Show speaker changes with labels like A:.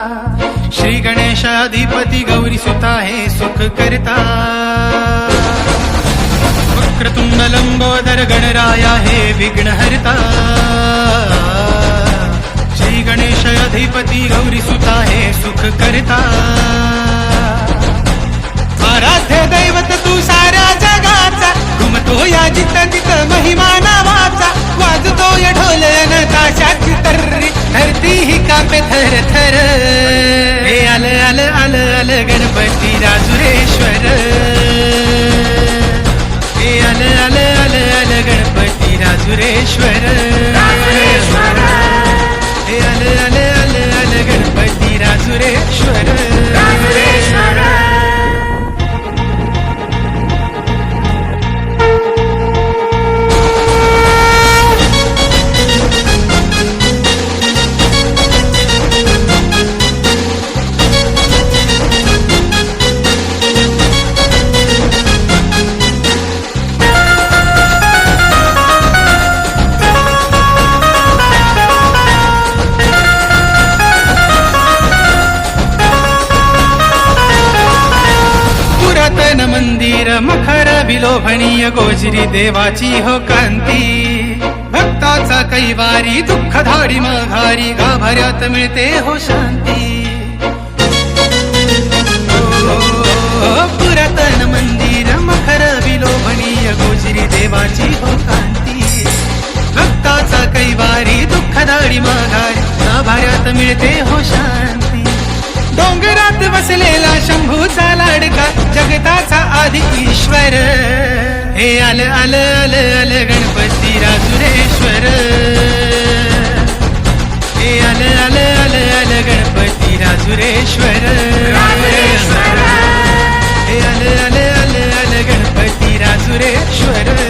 A: श्री गणेशाधिपती गौरी सुता हे सुख करता। वक्रतुंड लंबोदर गणराया हे विघ्न हरता। श्री गणेशाधिपती गौरी सुता हे सुख करता। आराध्य दैवत तू साऱ्या जगाचा, घुमतो या जित महिमा नावाचा। वाजतो या ढोल न ताशाची तर्री, धरती ही कापे थर थर। हे आल आल आल आल गणपती राजुरेश्वर। हे आल आल आल आल गणपती राजुरेश्वर। हे आल आल आल आल गणपती राजुरेश्वर। मंदिर मखर विलोभनीय गोजरी देवाची हो कांती। भक्ताचा कैवारी दुःख धाडी माघारी, गाभाऱ्यात मिळते हो शांती। पुरातन मंदिर मखर विलोभनीय गोजरी देवाची हो कांती। भक्ताचा कैवारी दुःख धाडी माघारी, गाभाऱ्यात मिळते हो शांती। डोंगरात बसलेला शंभूचा लाडका, जगताचा आदि ईश्वर। हे आल आल आल आल गणपती राजुरेश्वर। हे आल आल आल आल गणपती राजुरेश्वर। हे आल आल आल आल गणपती राजुरेश्वर।